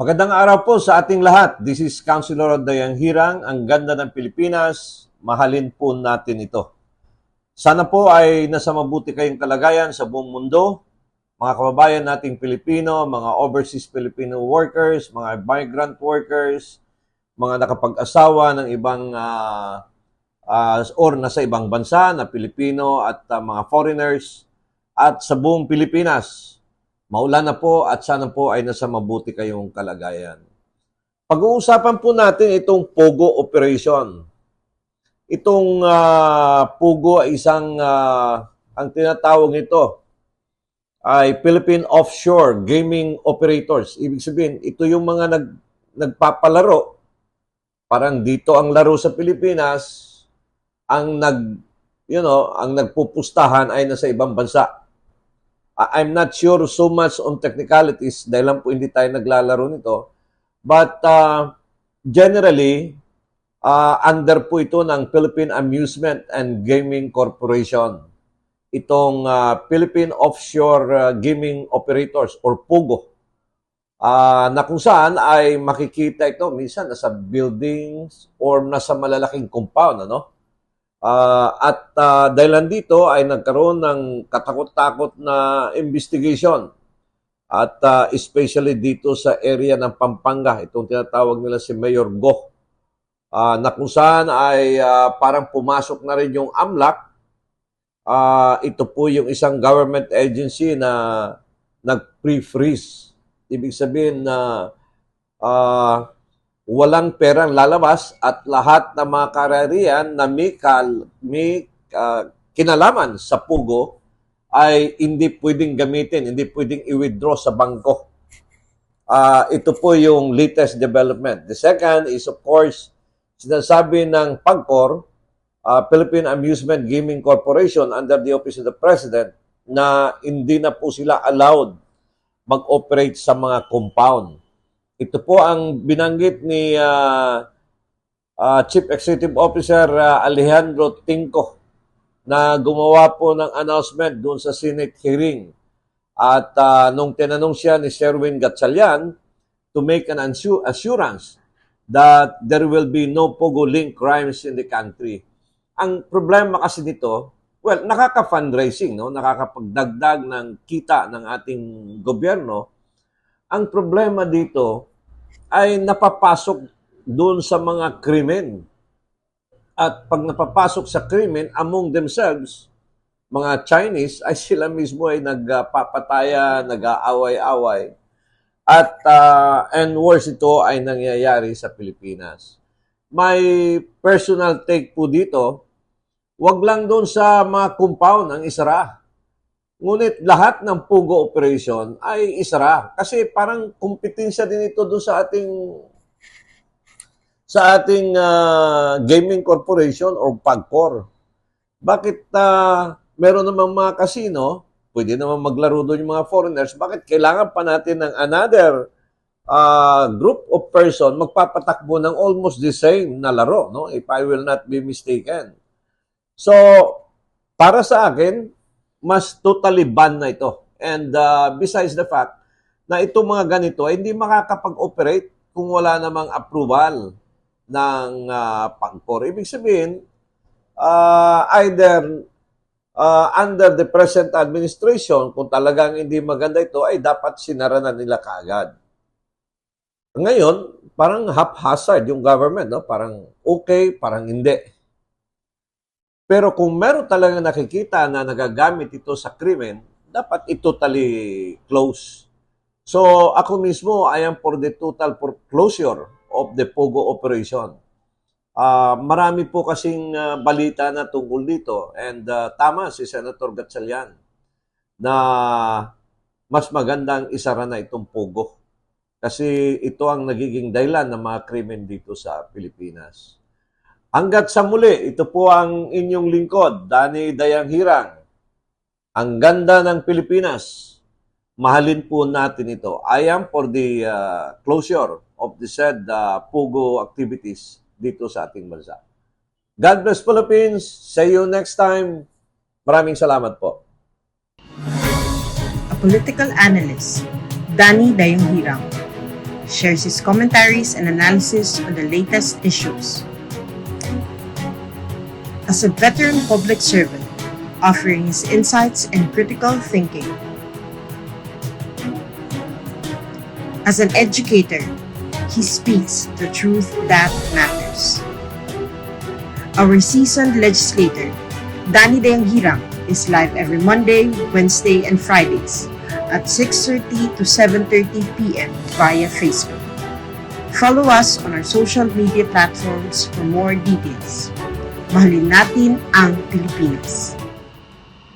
Magandang araw po sa ating lahat. This is Councilor Dayang Hirang. Ang ganda ng Pilipinas, mahalin po natin ito. Sana po ay nasa mabuti kayong kalagayan sa buong mundo. Mga kababayan nating Pilipino, mga overseas Filipino workers, mga migrant workers, mga nakapag-asawa ng ibang or nasa ibang bansa na Pilipino at mga foreigners at sa buong Pilipinas. Maulan na po at sana po ay nasa mabuti kayong kalagayan. Pag-uusapan po natin itong POGO operation. Itong POGO ay ang tinatawag nito ay Philippine Offshore Gaming Operators. Ibig sabihin, ito yung mga nagpapalaro. Parang dito ang laro sa Pilipinas, ang nagpupustahan ay nasa ibang bansa. I'm not sure so much on technicalities dahil lang po hindi tayo naglalaro nito. But generally, under po ito ng Philippine Amusement and Gaming Corporation. Itong Philippine Offshore Gaming Operators or POGO. Na kung saan ay makikita ito minsan nasa buildings or nasa malalaking compound. Dahil dito ay nagkaroon ng katakot-takot na investigation at especially dito sa area ng Pampanga, itong tinatawag nila si Mayor Go, na kung saan ay parang pumasok na rin yung AMLAC. Ito po yung isang government agency na nag-pre-freeze. Ibig sabihin na walang perang lalabas at lahat ng mga karariyan na may kinalaman sa POGO ay hindi pwedeng gamitin, hindi pwedeng i-withdraw sa bangko. Ito po yung latest development. The second is, of course, sinasabi ng PAGCOR, Philippine Amusement Gaming Corporation under the Office of the President, na hindi na po sila allowed mag-operate sa mga compound. Ito po ang binanggit ni Chief Executive Officer Alejandro Tinco na gumawa po ng announcement doon sa Senate hearing. At nung tinanong siya ni Sherwin Gatchalian to make an assurance that there will be no POGO-linked crimes in the country. Ang problema kasi nito, well, nakaka-fundraising, nakakapagdagdag ng kita ng ating gobyerno. Ang problema dito ay napapasok doon sa mga krimen. At pag napapasok sa krimen, among themselves, mga Chinese, ay sila mismo ay nagpapataya, nag-aaway-away. At, and worse, ito ay nangyayari sa Pilipinas. My personal take po dito, wag lang doon sa mga compound ang isara. Ngunit lahat ng POGO operation ay isara. Kasi parang kompetensya din ito doon sa ating gaming corporation or PAGCOR. Bakit meron namang mga casino, pwede naman maglaro doon yung mga foreigners, bakit kailangan pa natin ng another group of person magpapatakbo ng almost the same na laro, no? If I will not be mistaken. So, para sa akin, mas totally ban na ito. And besides the fact na itong mga ganito ay hindi makakapag-operate kung wala namang approval ng PAGCOR. Ibig sabihin, either under the present administration, kung talagang hindi maganda ito, ay dapat sinara na nila kaagad. Ngayon, parang haphazard yung government, no? Parang okay, parang hindi. Pero kung meron talaga nakikita na nagagamit ito sa krimen, dapat i-totally close. So, ako mismo, I am for the total foreclosure of the POGO operation. Marami po kasing balita na tungkol dito. And tama si Senator Gatchalian na mas magandang isara na itong POGO. Kasi ito ang nagiging dahilan ng mga krimen dito sa Pilipinas. Hanggat sa muli, ito po ang inyong lingkod, Danny Dayang Hirang. Ang ganda ng Pilipinas, mahalin po natin ito. I am for the closure of the said POGO activities dito sa ating bansa. God bless Philippines. See you next time. Maraming salamat po. A political analyst, Danny Dayang Hirang. shares his commentaries and analysis on the latest issues. As a veteran public servant, offering his insights and critical thinking. As an educator, he speaks the truth that matters. Our seasoned legislator, Danny Dayang-Hirang, is live every Monday, Wednesday, and Fridays at 6:30 to 7:30 p.m. via Facebook. Follow us on our social media platforms for more details. Mahalin natin ang Pilipinas.